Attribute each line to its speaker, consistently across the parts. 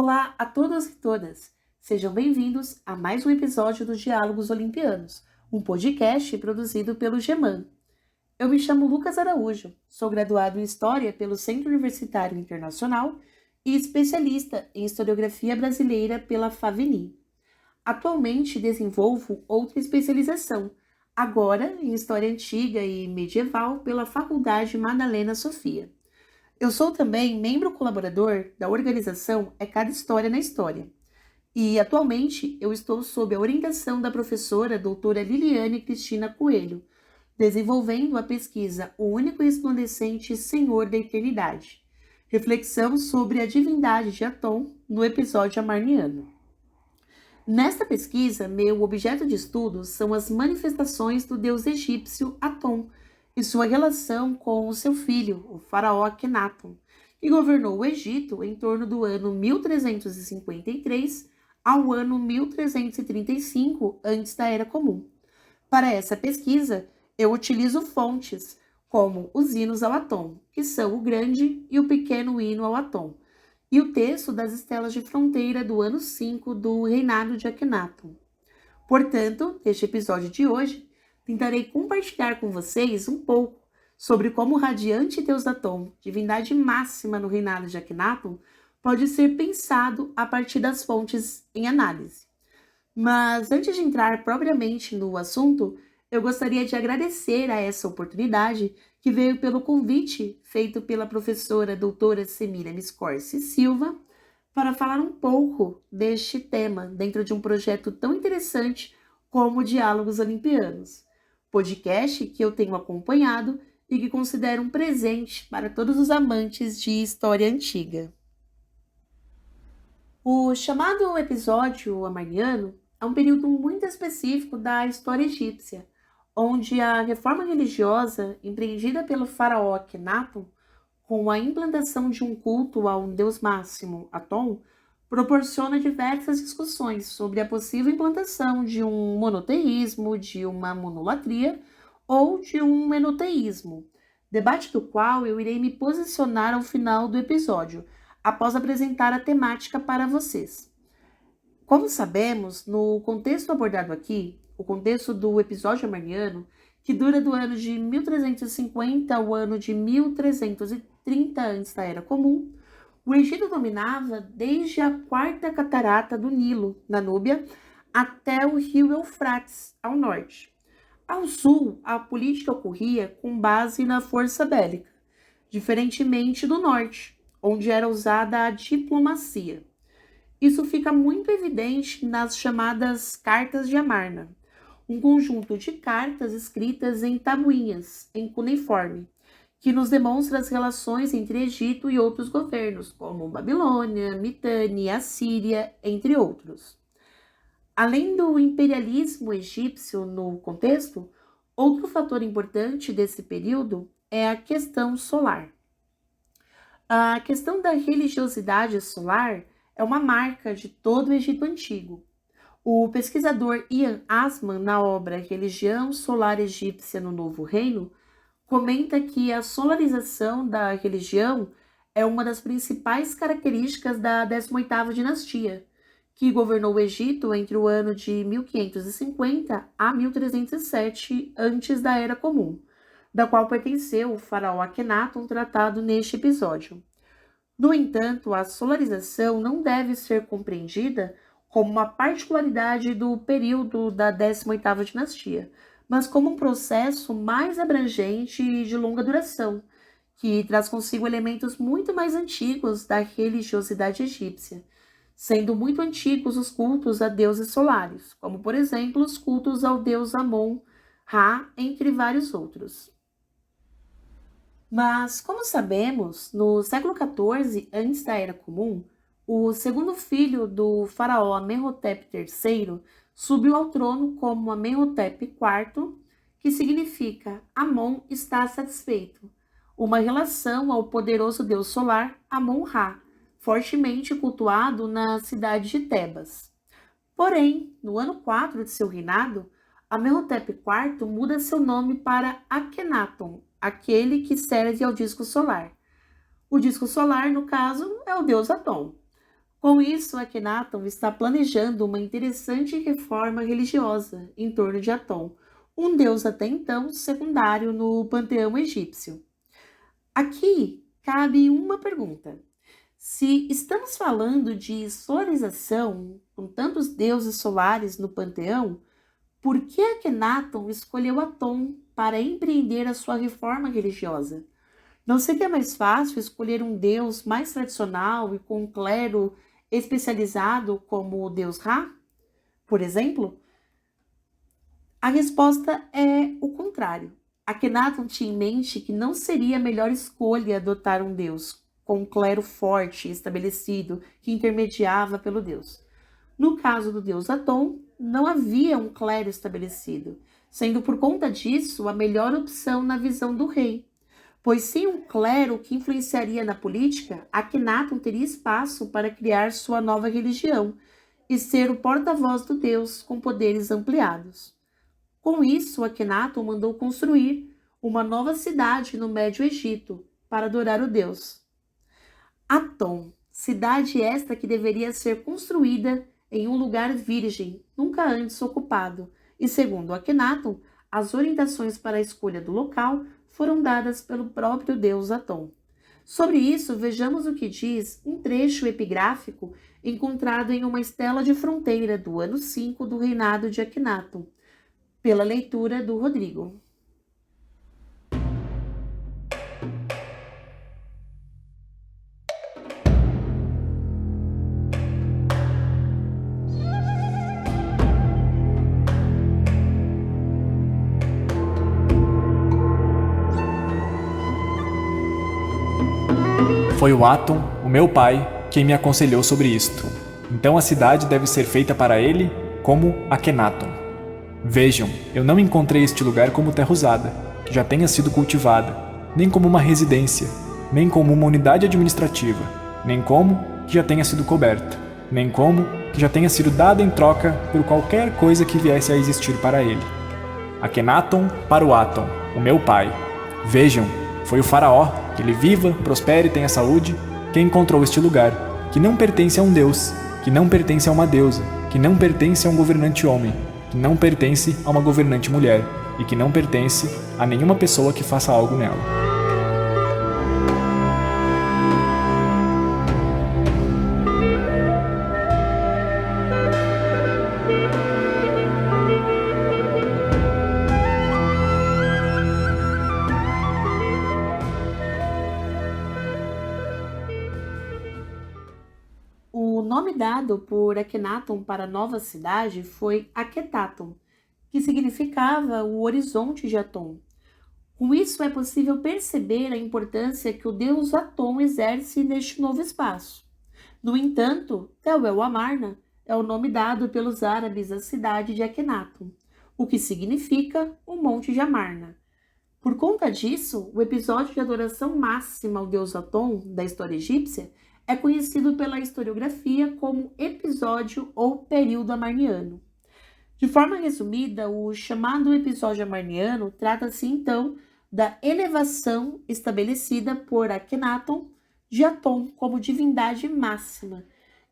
Speaker 1: Olá a todos e todas! Sejam bem-vindos a mais um episódio dos Diálogos Olimpianos, um podcast produzido pelo GEMAN. Eu me chamo Lucas Araújo, sou graduado em História pelo Centro Universitário Internacional e especialista em Historiografia Brasileira pela FAVENI. Atualmente desenvolvo outra especialização, agora em História Antiga e Medieval pela Faculdade Madalena Sofia. Eu sou também membro colaborador da organização É Cada História na História. E, atualmente, eu estou sob a orientação da professora doutora Liliane Cristina Coelho, desenvolvendo a pesquisa O Único e Resplandecente Senhor da Eternidade, reflexão sobre a divindade de Atom no episódio amarniano. Nesta pesquisa, meu objeto de estudo são as manifestações do deus egípcio Atom e sua relação com o seu filho, o faraó Akhenaton, que governou o Egito em torno do ano 1353 ao ano 1335 antes da Era Comum. Para essa pesquisa, eu utilizo fontes como os hinos ao Atom, que são o grande e o pequeno hino ao Atom, e o texto das estelas de fronteira do ano 5 do reinado de Akhenaton. Portanto, neste episódio de hoje, tentarei compartilhar com vocês um pouco sobre como o radiante deus Atom, divindade máxima no reinado de Akhenaton, pode ser pensado a partir das fontes em análise. Mas antes de entrar propriamente no assunto, eu gostaria de agradecer a essa oportunidade que veio pelo convite feito pela professora doutora Semira Miscorci Silva para falar um pouco deste tema dentro de um projeto tão interessante como Diálogos Olimpianos, podcast que eu tenho acompanhado e que considero um presente para todos os amantes de história antiga. O chamado episódio amarniano é um período muito específico da história egípcia, onde a reforma religiosa empreendida pelo faraó Akhenaton, com a implantação de um culto ao deus máximo, Atom, proporciona diversas discussões sobre a possível implantação de um monoteísmo, de uma monolatria ou de um enoteísmo, debate do qual eu irei me posicionar ao final do episódio, após apresentar a temática para vocês. Como sabemos, no contexto abordado aqui, o contexto do episódio amarniano, que dura do ano de 1350 ao ano de 1330 antes da Era Comum, o Egito dominava desde a quarta catarata do Nilo, na Núbia, até o rio Eufrates, ao norte. Ao sul, a política ocorria com base na força bélica, diferentemente do norte, onde era usada a diplomacia. Isso fica muito evidente nas chamadas Cartas de Amarna, um conjunto de cartas escritas em tabuinhas, em cuneiforme, que nos demonstra as relações entre Egito e outros governos, como Babilônia, Mitanni, Assíria, entre outros. Além do imperialismo egípcio no contexto, outro fator importante desse período é a questão solar. A questão da religiosidade solar é uma marca de todo o Egito Antigo. O pesquisador Ian Asman, na obra Religião Solar Egípcia no Novo Reino, comenta que a solarização da religião é uma das principais características da 18ª dinastia, que governou o Egito entre o ano de 1550 a 1307 antes da Era Comum, da qual pertenceu o faraó Akhenaton tratado neste episódio. No entanto, a solarização não deve ser compreendida como uma particularidade do período da 18ª dinastia, mas como um processo mais abrangente e de longa duração, que traz consigo elementos muito mais antigos da religiosidade egípcia, sendo muito antigos os cultos a deuses solares, como, por exemplo, os cultos ao deus Amon, Ra, entre vários outros. Mas, como sabemos, no século XIV, antes da Era Comum, o segundo filho do faraó Amenhotep III subiu ao trono como Amenhotep IV, que significa Amon está satisfeito, uma relação ao poderoso deus solar Amon-Ra, fortemente cultuado na cidade de Tebas. Porém, no ano 4 de seu reinado, Amenhotep IV muda seu nome para Akhenaton, aquele que serve ao disco solar. O disco solar, no caso, é o deus Atom. Com isso, Akhenaton está planejando uma interessante reforma religiosa em torno de Atom, um deus até então secundário no panteão egípcio. Aqui cabe uma pergunta. Se estamos falando de solarização, com tantos deuses solares no panteão, por que Akhenaton escolheu Atom para empreender a sua reforma religiosa? Não seria mais fácil escolher um deus mais tradicional e com um clero especializado como o deus Ra, por exemplo? A resposta é o contrário. Akhenaton tinha em mente que não seria a melhor escolha adotar um deus com um clero forte e estabelecido que intermediava pelo deus. No caso do deus Atom, não havia um clero estabelecido, sendo por conta disso a melhor opção na visão do rei. Pois sem um clero que influenciaria na política, Akhenaton teria espaço para criar sua nova religião e ser o porta-voz do deus com poderes ampliados. Com isso, Akhenaton mandou construir uma nova cidade no Médio Egito para adorar o deus. Atom, cidade esta que deveria ser construída em um lugar virgem, nunca antes ocupado, e segundo Akhenaton, as orientações para a escolha do local foram dadas pelo próprio deus Atom. Sobre isso, vejamos o que diz um trecho epigráfico encontrado em uma estela de fronteira do ano 5 do reinado de Akhenaton, pela leitura do Rodrigo.
Speaker 2: Foi o Atom, o meu pai, quem me aconselhou sobre isto. Então a cidade deve ser feita para ele como Akhenaton. Vejam, eu não encontrei este lugar como terra usada, que já tenha sido cultivada, nem como uma residência, nem como uma unidade administrativa, nem como que já tenha sido coberta, nem como que já tenha sido dada em troca por qualquer coisa que viesse a existir para ele. Akhenaton para o Atom, o meu pai. Vejam, foi o faraó, que ele viva, prospere e tenha saúde, quem encontrou este lugar, que não pertence a um deus, que não pertence a uma deusa, que não pertence a um governante homem, que não pertence a uma governante mulher e que não pertence a nenhuma pessoa que faça algo nela.
Speaker 1: O nome dado por Akhenaton para a nova cidade foi Akhetaton, que significava o horizonte de Atom. Com isso é possível perceber a importância que o deus Atom exerce neste novo espaço. No entanto, Tel El Amarna é o nome dado pelos árabes à cidade de Akhenaton, o que significa o Monte de Amarna. Por conta disso, o episódio de adoração máxima ao deus Atom da história egípcia é conhecido pela historiografia como episódio ou período amarniano. De forma resumida, o chamado episódio amarniano trata-se então da elevação estabelecida por Akhenaton de Atom como divindade máxima,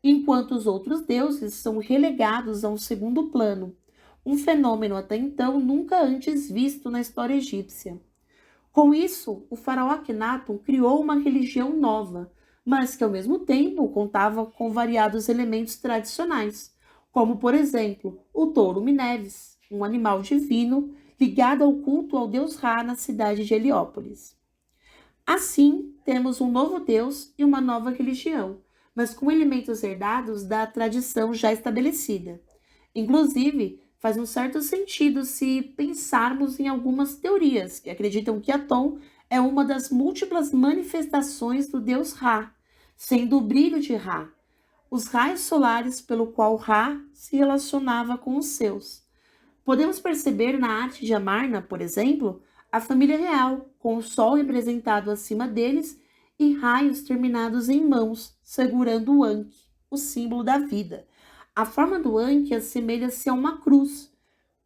Speaker 1: enquanto os outros deuses são relegados a um segundo plano, um fenômeno até então nunca antes visto na história egípcia. Com isso, o faraó Akhenaton criou uma religião nova, mas que ao mesmo tempo contava com variados elementos tradicionais, como por exemplo o touro Mineves, um animal divino ligado ao culto ao deus Ra na cidade de Heliópolis. Assim, temos um novo deus e uma nova religião, mas com elementos herdados da tradição já estabelecida. Inclusive, faz um certo sentido se pensarmos em algumas teorias que acreditam que Atom é uma das múltiplas manifestações do deus Ra, sendo o brilho de Ra, os raios solares pelo qual Ra se relacionava com os seus. Podemos perceber na arte de Amarna, por exemplo, a família real, com o sol representado acima deles e raios terminados em mãos, segurando o Ankh, o símbolo da vida. A forma do Ankh assemelha-se a uma cruz,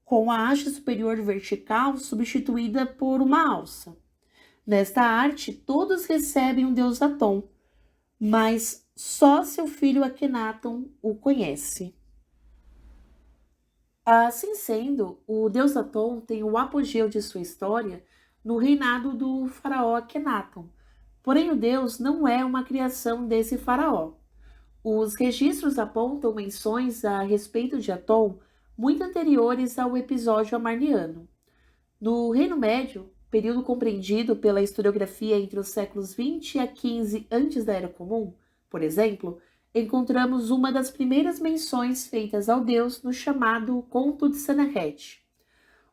Speaker 1: com a haste superior vertical substituída por uma alça. Nesta arte, todos recebem um deus Atom, mas Só seu filho Akhenaton o conhece. Assim sendo, o deus Aton tem o apogeu de sua história no reinado do faraó Akhenaton. Porém, o deus não é uma criação desse faraó. Os registros apontam menções a respeito de Aton muito anteriores ao episódio amarniano. No Reino Médio, período compreendido pela historiografia entre os séculos 20 a 15 antes da Era Comum, por exemplo, encontramos uma das primeiras menções feitas ao deus no chamado Conto de Senherete.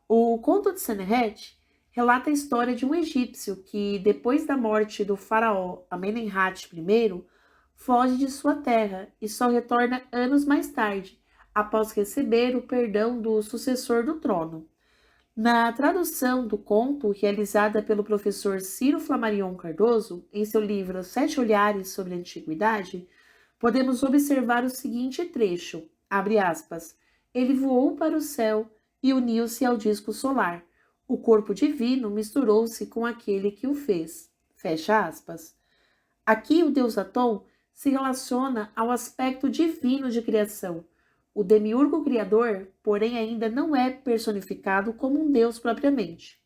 Speaker 1: O Conto de Senherete relata a história de um egípcio que, depois da morte do faraó Amenemhat I, foge de sua terra e só retorna anos mais tarde, após receber o perdão do sucessor do trono. Na tradução do conto, realizada pelo professor Ciro Flamarion Cardoso, em seu livro Sete Olhares sobre a Antiguidade, podemos observar o seguinte trecho, abre aspas, ele voou para o céu e uniu-se ao disco solar. O corpo divino misturou-se com aquele que o fez. Fecha aspas. Aqui o deus Aton se relaciona ao aspecto divino de criação. O demiurgo criador, porém, ainda não é personificado como um deus propriamente.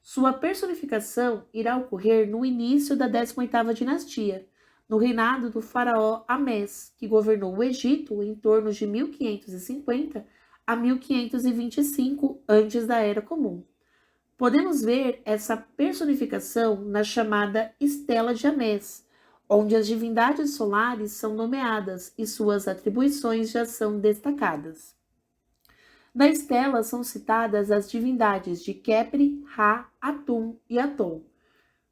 Speaker 1: Sua personificação irá ocorrer no início da 18ª dinastia, no reinado do faraó Amés, que governou o Egito em torno de 1550 a 1525 antes da Era Comum. Podemos ver essa personificação na chamada Estela de Amés, onde as divindades solares são nomeadas e suas atribuições já são destacadas. Na estela são citadas as divindades de Khepri, Ra, Atum e Aton.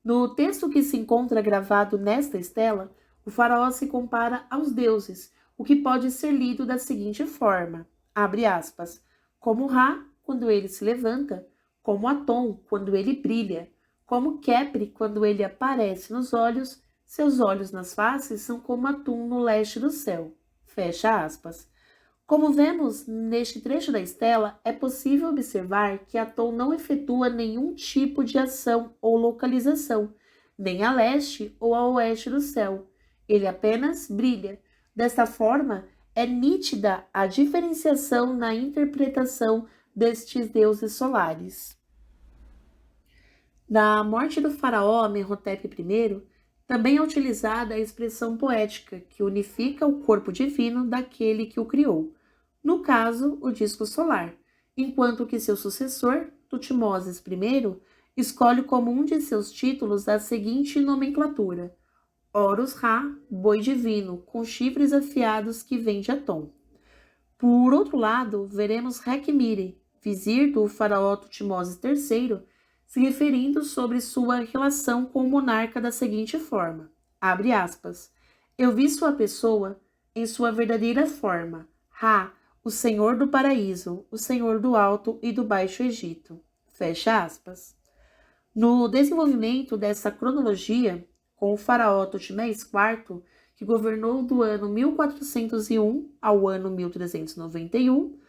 Speaker 1: No texto que se encontra gravado nesta estela, o faraó se compara aos deuses, o que pode ser lido da seguinte forma, abre aspas, como Ra, quando ele se levanta, como Aton, quando ele brilha, como Khepri, quando ele aparece nos olhos, seus olhos nas faces são como atum no leste do céu. Fecha aspas. Como vemos neste trecho da estela, é possível observar que Aton não efetua nenhum tipo de ação ou localização, nem a leste ou a oeste do céu. Ele apenas brilha. Desta forma, é nítida a diferenciação na interpretação destes deuses solares. Na morte do faraó Amenhotep I, também é utilizada a expressão poética que unifica o corpo divino daquele que o criou, no caso, o disco solar, enquanto que seu sucessor, Tutmoses I, escolhe como um de seus títulos a seguinte nomenclatura: Horus Ra, boi divino, com chifres afiados que vem de Atom. Por outro lado, veremos Rekhmire, vizir do faraó Tutmoses III, se referindo sobre sua relação com o monarca da seguinte forma, abre aspas, eu vi sua pessoa em sua verdadeira forma, Ra, o senhor do paraíso, o senhor do alto e do baixo Egito, fecha aspas. No desenvolvimento dessa cronologia, com o faraó Tutmés IV, que governou do ano 1401 ao ano 1391,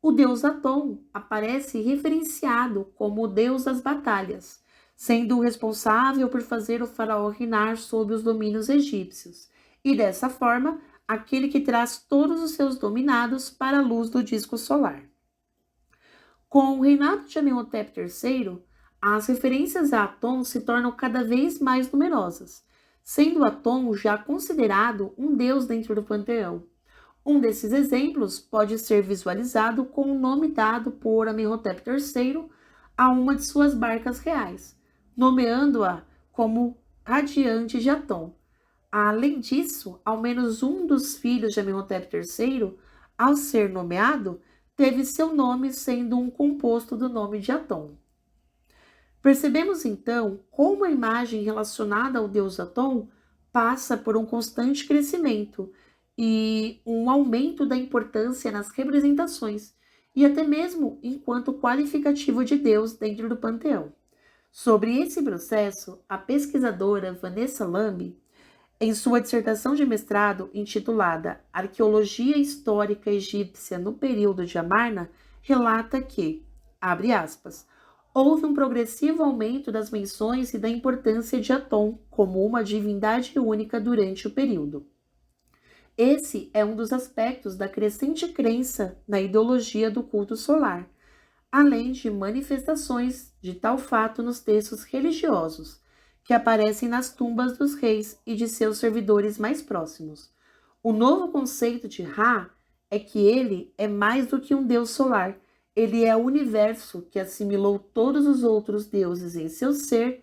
Speaker 1: o deus Aton aparece referenciado como o deus das batalhas, sendo o responsável por fazer o faraó reinar sob os domínios egípcios, e dessa forma, aquele que traz todos os seus dominados para a luz do disco solar. Com o reinado de Amenhotep III, as referências a Aton se tornam cada vez mais numerosas, sendo Aton já considerado um deus dentro do panteão. Um desses exemplos pode ser visualizado com o nome dado por Amenhotep III a uma de suas barcas reais, nomeando-a como Radiante de Aton. Além disso, ao menos um dos filhos de Amenhotep III, ao ser nomeado, teve seu nome sendo um composto do nome de Aton. Percebemos então como a imagem relacionada ao deus Aton passa por um constante crescimento e um aumento da importância nas representações, e até mesmo enquanto qualificativo de Deus dentro do panteão. Sobre esse processo, a pesquisadora Vanessa Lamb, em sua dissertação de mestrado intitulada Arqueologia Histórica Egípcia no Período de Amarna, relata que, abre aspas, houve um progressivo aumento das menções e da importância de Aton como uma divindade única durante o período. Esse é um dos aspectos da crescente crença na ideologia do culto solar, além de manifestações de tal fato nos textos religiosos, que aparecem nas tumbas dos reis e de seus servidores mais próximos. O novo conceito de Ra é que ele é mais do que um deus solar. Ele é o universo que assimilou todos os outros deuses em seu ser.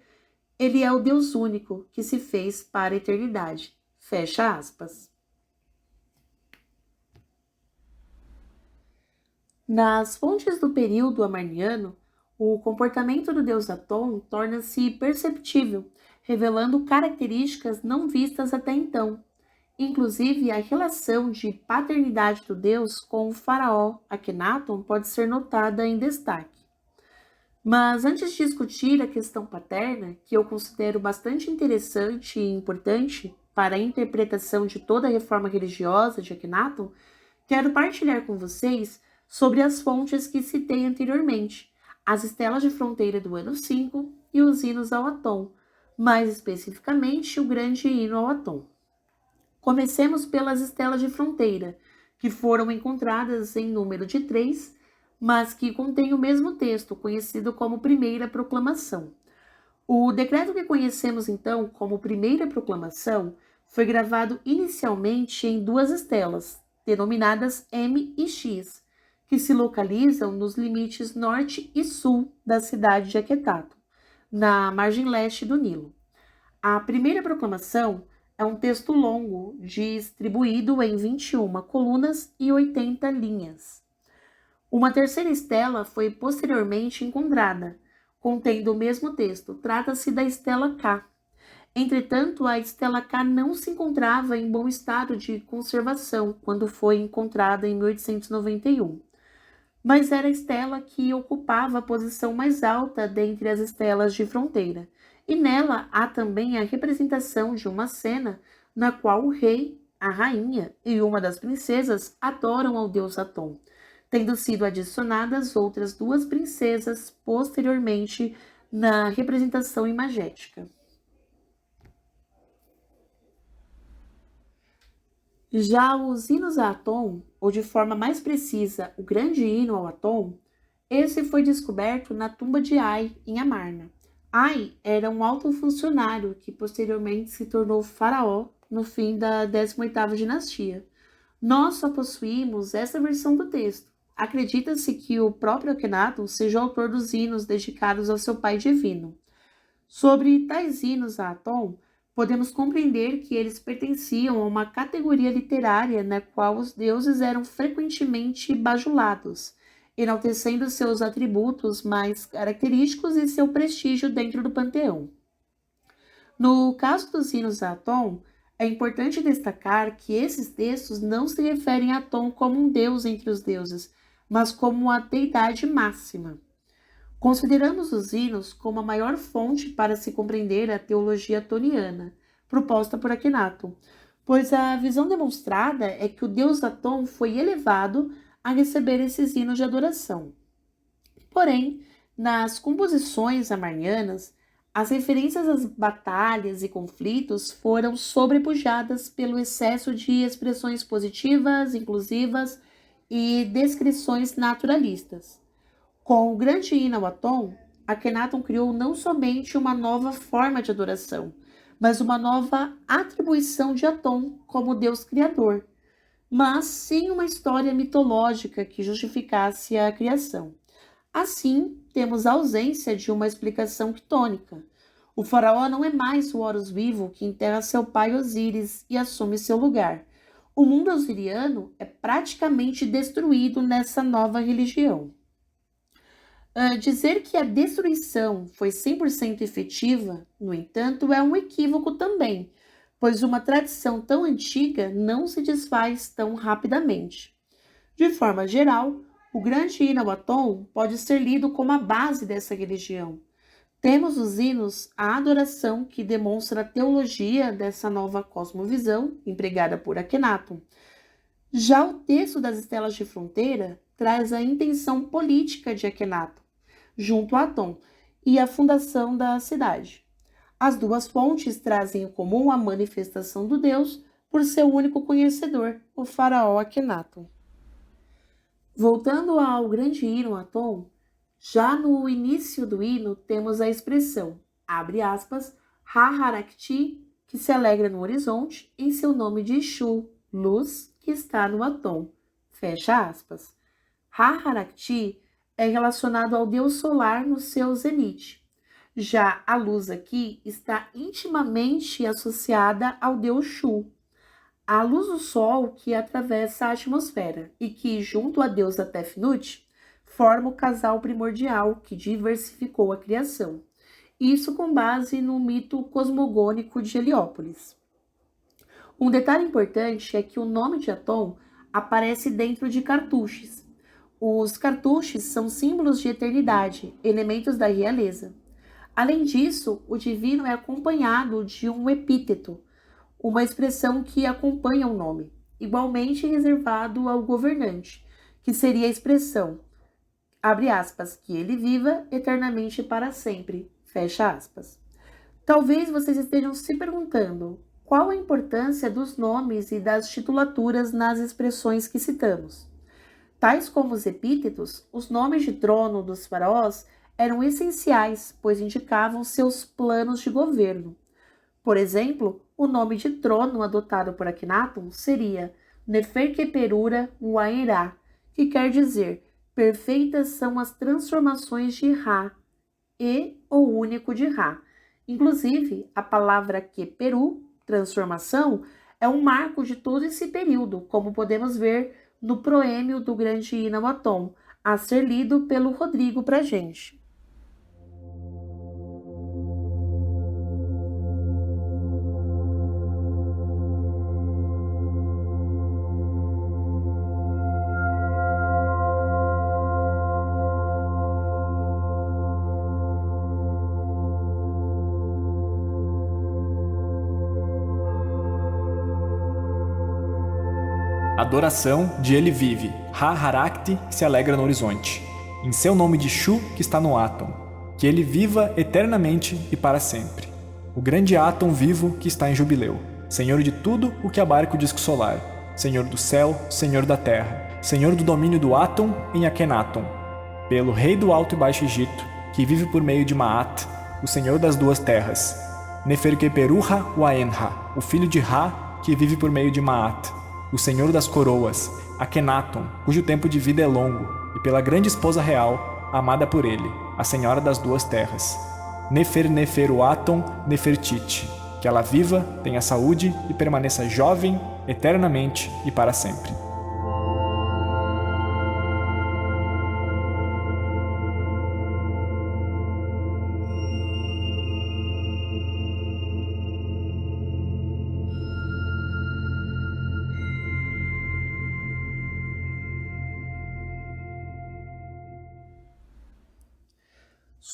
Speaker 1: Ele é o Deus único que se fez para a eternidade. Fecha aspas. Nas fontes do período amarniano, o comportamento do deus Aton torna-se perceptível, revelando características não vistas até então. Inclusive, a relação de paternidade do deus com o faraó Akhenaton pode ser notada em destaque. Mas antes de discutir a questão paterna, que eu considero bastante interessante e importante para a interpretação de toda a reforma religiosa de Akhenaton, quero partilhar com vocês sobre as fontes que citei anteriormente, as estelas de fronteira do ano 5 e os hinos ao Aton, mais especificamente o grande hino ao Aton. Comecemos pelas estelas de fronteira, que foram encontradas em número de 3, mas que contêm o mesmo texto, conhecido como Primeira Proclamação. O decreto que conhecemos então como Primeira Proclamação foi gravado inicialmente em 2 estelas, denominadas M e X, que se localizam nos limites norte e sul da cidade de Akhetaton, na margem leste do Nilo. A Primeira Proclamação é um texto longo, distribuído em 21 colunas e 80 linhas. Uma terceira estela foi posteriormente encontrada, contendo o mesmo texto. Trata-se da estela K. Entretanto, a estela K não se encontrava em bom estado de conservação quando foi encontrada em 1891. Mas era a estela que ocupava a posição mais alta dentre as estelas de fronteira. E nela há também a representação de uma cena na qual o rei, a rainha e uma das princesas adoram ao deus Aton, tendo sido adicionadas outras 2 princesas posteriormente na representação imagética. Já os hinos a Aton, ou de forma mais precisa, o grande hino ao Aton, esse foi descoberto na tumba de Ai, em Amarna. Ai era um alto funcionário que posteriormente se tornou faraó no fim da 18ª dinastia. Nós só possuímos essa versão do texto. Acredita-se que o próprio Akhenaton seja o autor dos hinos dedicados ao seu pai divino. Sobre tais hinos a Aton, podemos compreender que eles pertenciam a uma categoria literária na qual os deuses eram frequentemente bajulados, enaltecendo seus atributos mais característicos e seu prestígio dentro do panteão. No caso dos hinos a Aton, é importante destacar que esses textos não se referem a Aton como um deus entre os deuses, mas como a deidade máxima. Consideramos os hinos como a maior fonte para se compreender a teologia atoniana, proposta por Akhenaton, pois a visão demonstrada é que o deus Aton foi elevado a receber esses hinos de adoração. Porém, nas composições amarnianas, as referências às batalhas e conflitos foram sobrepujadas pelo excesso de expressões positivas, inclusivas e descrições naturalistas. Com o grande hino ao Aton, Akhenaton criou não somente uma nova forma de adoração, mas uma nova atribuição de Aton como Deus Criador, mas sem uma história mitológica que justificasse a criação. Assim, temos a ausência de uma explicação quitônica. O faraó não é mais o Horus vivo que enterra seu pai Osíris e assume seu lugar. O mundo osiriano é praticamente destruído nessa nova religião. Dizer que a destruição foi 100% efetiva, no entanto, é um equívoco também, pois uma tradição tão antiga não se desfaz tão rapidamente. De forma geral, o grande hino ao Aton pode ser lido como a base dessa religião. Temos os hinos à adoração que demonstra a teologia dessa nova cosmovisão empregada por Akhenaton. Já o texto das estelas de fronteira traz a intenção política de Akhenaton, junto a Aton, e a fundação da cidade. As 2 fontes trazem em comum a manifestação do Deus por seu único conhecedor, o faraó Akhenaton. Voltando ao grande hino Atom, já no início do hino temos a expressão, abre aspas, Ha-Harakti, que se alegra no horizonte, em seu nome de Shu, luz, que está no Atom, fecha aspas. Ha-Harakti é relacionado ao deus solar no seu zenite. Já a luz aqui está intimamente associada ao deus Shu, a luz do Sol que atravessa a atmosfera e que, junto à deusa Tefnut, forma o casal primordial que diversificou a criação. Isso com base no mito cosmogônico de Heliópolis. Um detalhe importante é que o nome de Atom aparece dentro de cartuchos. Os cartuchos são símbolos de eternidade, elementos da realeza. Além disso, o divino é acompanhado de um epíteto, uma expressão que acompanha o nome, igualmente reservado ao governante, que seria a expressão, abre aspas, que ele viva eternamente para sempre, fecha aspas. Talvez vocês estejam se perguntando qual a importância dos nomes e das titulaturas nas expressões que citamos. Tais como os epítetos, os nomes de trono dos faraós eram essenciais, pois indicavam seus planos de governo. Por exemplo, o nome de trono adotado por Akhenaton seria Neferkeperura Uaerá, que quer dizer perfeitas são as transformações de Ra e o único de Ra. Inclusive, a palavra Keperu, transformação, é um marco de todo esse período, como podemos ver no proêmio do grande hino Atom, a ser lido pelo Rodrigo pra gente.
Speaker 2: Adoração de ele vive, Ha-Harakti, que se alegra no horizonte. Em seu nome de Shu, que está no Atom. Que ele viva eternamente e para sempre. O grande Atom vivo que está em jubileu. Senhor de tudo o que abarca o disco solar. Senhor do céu, Senhor da terra. Senhor do domínio do Atom em Akhenaton. Pelo rei do Alto e Baixo Egito, que vive por meio de Maat, o Senhor das duas terras. Neferkeperuha Uaenha, o filho de Ra, que vive por meio de Maat, o Senhor das coroas, Akhenaton, cujo tempo de vida é longo, e pela grande esposa real, amada por ele, a Senhora das duas terras. Neferneferuaton Nefertiti, que ela viva, tenha saúde e permaneça jovem, eternamente e para sempre.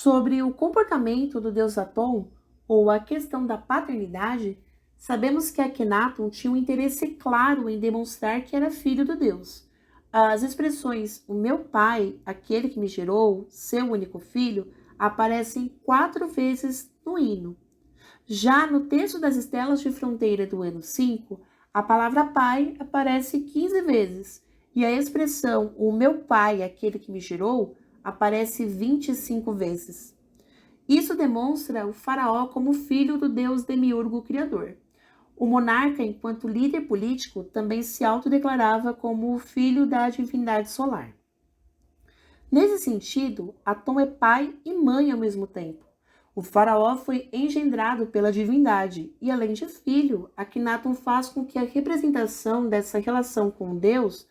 Speaker 1: Sobre o comportamento do deus Atom, ou a questão da paternidade, sabemos que Akhenaton tinha um interesse claro em demonstrar que era filho do deus. As expressões o meu pai, aquele que me gerou, seu único filho, aparecem 4 vezes no hino. Já no texto das Estelas de Fronteira do ano 5, a palavra pai aparece 15 vezes, e a expressão o meu pai, aquele que me gerou, aparece 25 vezes. Isso demonstra o faraó como filho do deus demiurgo criador. O monarca, enquanto líder político, também se autodeclarava como o filho da divindade solar. Nesse sentido, Atom é pai e mãe ao mesmo tempo. O faraó foi engendrado pela divindade e, além de filho, Akhenaton faz com que a representação dessa relação com Deus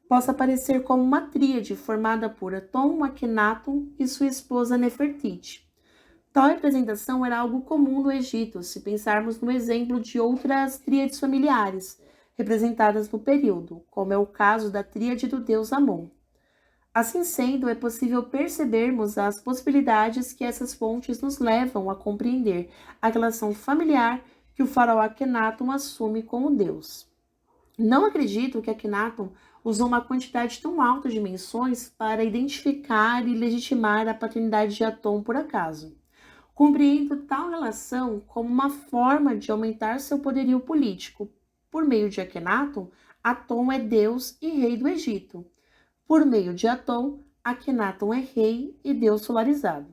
Speaker 1: possa aparecer como uma tríade formada por Atom, Akhenaton e sua esposa Nefertiti. Tal representação era algo comum no Egito, se pensarmos no exemplo de outras tríades familiares representadas no período, como é o caso da tríade do deus Amon. Assim sendo, é possível percebermos as possibilidades que essas fontes nos levam a compreender a relação familiar que o faraó Akhenaton assume com o deus. Não acredito que Akhenaton usou uma quantidade tão alta de menções para identificar e legitimar a paternidade de Atom por acaso. Compreendo tal relação como uma forma de aumentar seu poderio político, por meio de Akenaton, Atom é Deus e rei do Egito. Por meio de Atom, Akenaton é rei e Deus solarizado.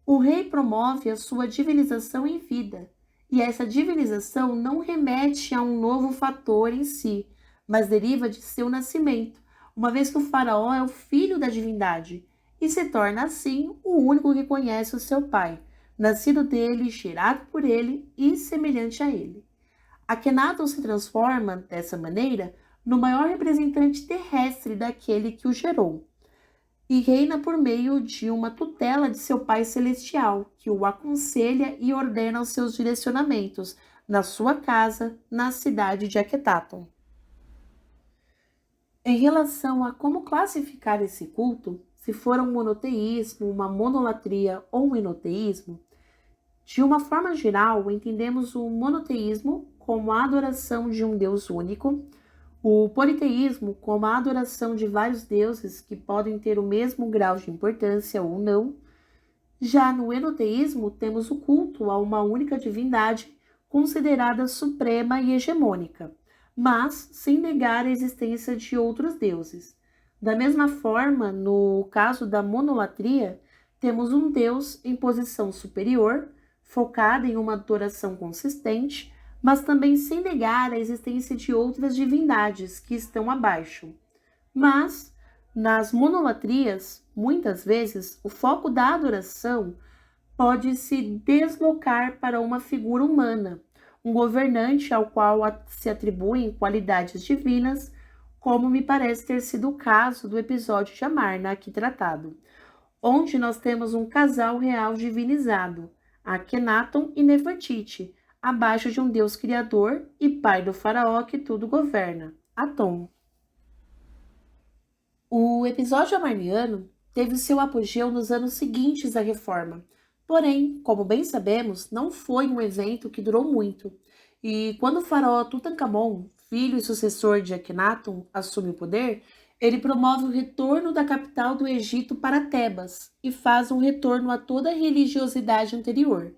Speaker 1: O rei promove a sua divinização em vida, e essa divinização não remete a um novo fator em si, mas deriva de seu nascimento, uma vez que o faraó é o filho da divindade, e se torna assim o único que conhece o seu pai, nascido dele, gerado por ele e semelhante a ele. Akenaton se transforma, dessa maneira, no maior representante terrestre daquele que o gerou, e reina por meio de uma tutela de seu Pai Celestial, que o aconselha e ordena os seus direcionamentos na sua casa, na cidade de Akenaton. Em relação a como classificar esse culto, se for um monoteísmo, uma monolatria ou um enoteísmo, de uma forma geral, entendemos o monoteísmo como a adoração de um Deus único, o politeísmo como a adoração de vários deuses que podem ter o mesmo grau de importância ou não. Já no enoteísmo, temos o culto a uma única divindade considerada suprema e hegemônica, mas sem negar a existência de outros deuses. Da mesma forma, no caso da monolatria, temos um Deus em posição superior, focada em uma adoração consistente, mas também sem negar a existência de outras divindades que estão abaixo. Mas, nas monolatrias, muitas vezes, o foco da adoração pode se deslocar para uma figura humana, um governante ao qual se atribuem qualidades divinas, como me parece ter sido o caso do episódio de Amarna aqui tratado, onde nós temos um casal real divinizado, Akhenaton e Nefertiti, abaixo de um Deus criador e pai do faraó que tudo governa, Atom. O episódio amarniano teve seu apogeu nos anos seguintes à Reforma, porém, como bem sabemos, não foi um evento que durou muito, e quando o faraó Tutankhamon, filho e sucessor de Akhenaton, assume o poder, ele promove o retorno da capital do Egito para Tebas e faz um retorno a toda a religiosidade anterior.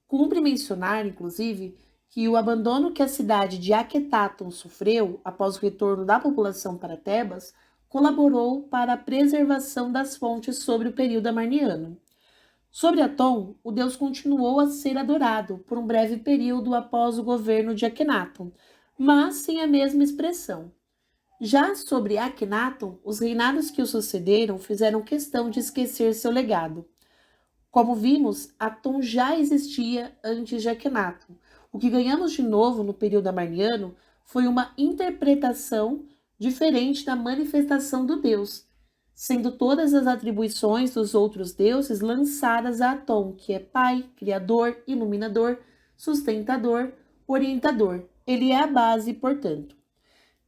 Speaker 1: Cumpre mencionar, inclusive, que o abandono que a cidade de Akhetaton sofreu após o retorno da população para Tebas colaborou para a preservação das fontes sobre o período amarniano. Sobre Atom, o deus continuou a ser adorado por um breve período após o governo de Akhenaton, mas sem a mesma expressão. Já sobre Akhenaton, os reinados que o sucederam fizeram questão de esquecer seu legado. Como vimos, Atom já existia antes de Akhenaton. O que ganhamos de novo no período amarniano foi uma interpretação diferente da manifestação do Deus, sendo todas as atribuições dos outros deuses lançadas a Atom, que é Pai, Criador, Iluminador, Sustentador, Orientador. Ele é a base, portanto.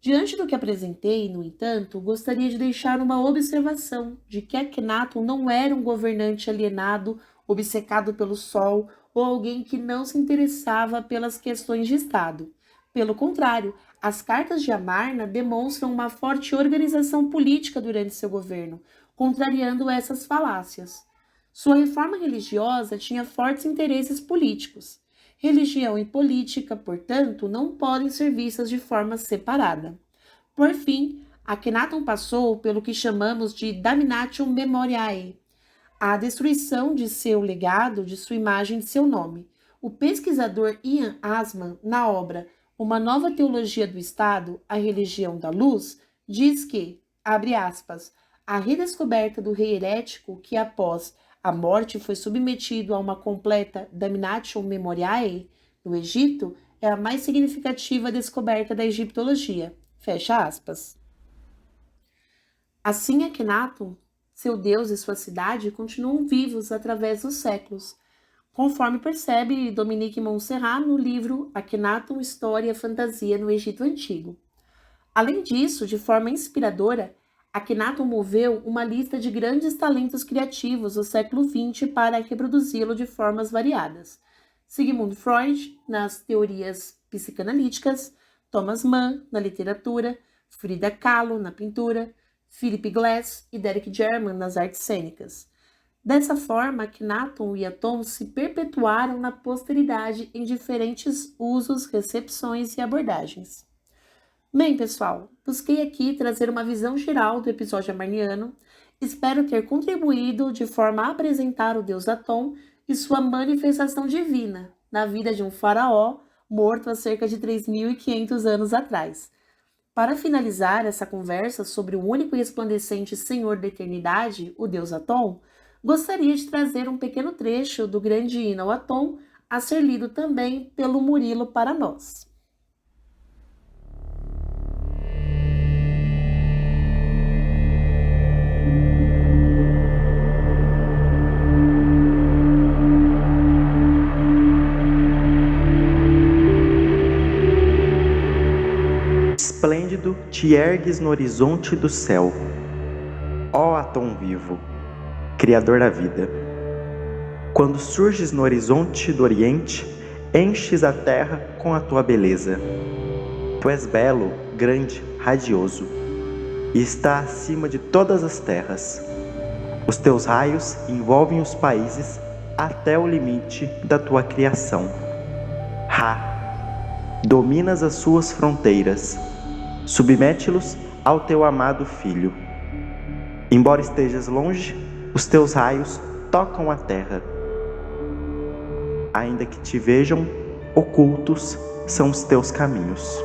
Speaker 1: Diante do que apresentei, no entanto, gostaria de deixar uma observação de que Akhenaton não era um governante alienado, obcecado pelo sol ou alguém que não se interessava pelas questões de Estado. Pelo contrário, as cartas de Amarna demonstram uma forte organização política durante seu governo, contrariando essas falácias. Sua reforma religiosa tinha fortes interesses políticos. Religião e política, portanto, não podem ser vistas de forma separada. Por fim, Akhenaton passou pelo que chamamos de Damnatio Memoriae, a destruição de seu legado, de sua imagem e de seu nome. O pesquisador Ian Asman, na obra Uma Nova Teologia do Estado, a Religião da Luz, diz que, abre aspas, a redescoberta do rei herético que após a morte foi submetido a uma completa Damnatio Memoriae no Egito é a mais significativa descoberta da egiptologia. Fecha aspas. Assim, Akhenaton, seu deus e sua cidade continuam vivos através dos séculos, conforme percebe Dominique Montserrat no livro Akhenaton, História e Fantasia no Egito Antigo. Além disso, de forma inspiradora, Akhenaton moveu uma lista de grandes talentos criativos do século XX para reproduzi-lo de formas variadas. Sigmund Freud, nas teorias psicanalíticas, Thomas Mann, na literatura, Frida Kahlo, na pintura, Philip Glass e Derek Jarman, nas artes cênicas. Dessa forma, Akhenaton e Aton se perpetuaram na posteridade em diferentes usos, recepções e abordagens. Bem, pessoal, busquei aqui trazer uma visão geral do episódio amarniano. Espero ter contribuído de forma a apresentar o deus Aton e sua manifestação divina na vida de um faraó morto há cerca de 3.500 anos atrás. Para finalizar essa conversa sobre o único e resplandecente Senhor da Eternidade, o deus Aton, gostaria de trazer um pequeno trecho do grande hino ao Aton, a ser lido também pelo Murilo para nós.
Speaker 3: Esplêndido te ergues no horizonte do céu, ó Aton vivo, Criador da vida. Quando surges no horizonte do Oriente, enches a terra com a tua beleza. Tu és belo, grande, radioso, e está acima de todas as terras. Os teus raios envolvem os países até o limite da tua criação. Dominas as suas fronteiras. Submete-los ao teu amado Filho. Embora estejas longe, os teus raios tocam a terra. Ainda que te vejam, ocultos são os teus caminhos.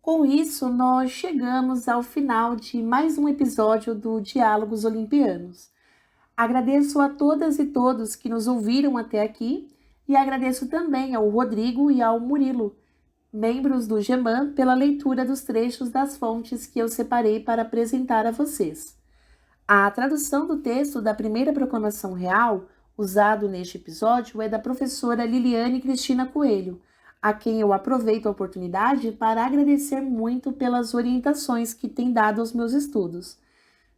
Speaker 1: Com isso, nós chegamos ao final de mais um episódio do Diálogos Olimpianos. Agradeço a todas e todos que nos ouviram até aqui e agradeço também ao Rodrigo e ao Murilo, membros do GEMAN, pela leitura dos trechos das fontes que eu separei para apresentar a vocês. A tradução do texto da primeira proclamação real, usado neste episódio, é da professora Liliane Cristina Coelho, a quem eu aproveito a oportunidade para agradecer muito pelas orientações que tem dado aos meus estudos.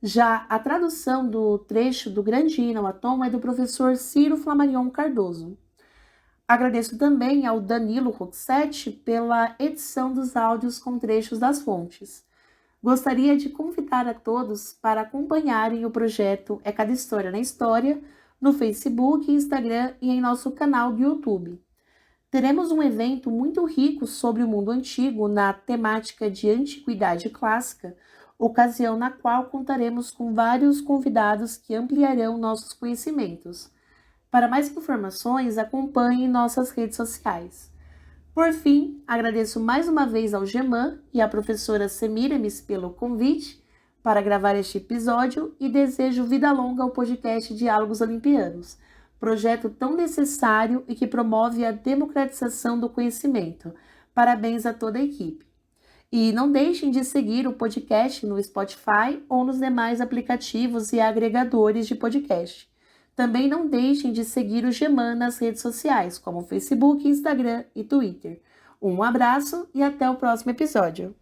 Speaker 1: Já a tradução do trecho do grande hino ao Aton é do professor Ciro Flamarion Cardoso. Agradeço também ao Danilo Roxette pela edição dos áudios com trechos das fontes. Gostaria de convidar a todos para acompanharem o projeto É Cada História na História no Facebook, Instagram e em nosso canal do YouTube. Teremos um evento muito rico sobre o mundo antigo na temática de antiguidade clássica, ocasião na qual contaremos com vários convidados que ampliarão nossos conhecimentos. Para mais informações, acompanhe nossas redes sociais. Por fim, agradeço mais uma vez ao GEMAN e à professora Semiramis pelo convite para gravar este episódio e desejo vida longa ao podcast Diálogos Olimpianos, projeto tão necessário e que promove a democratização do conhecimento. Parabéns a toda a equipe. E não deixem de seguir o podcast no Spotify ou nos demais aplicativos e agregadores de podcast. Também não deixem de seguir o GEMAN nas redes sociais, como Facebook, Instagram e Twitter. Um abraço e até o próximo episódio.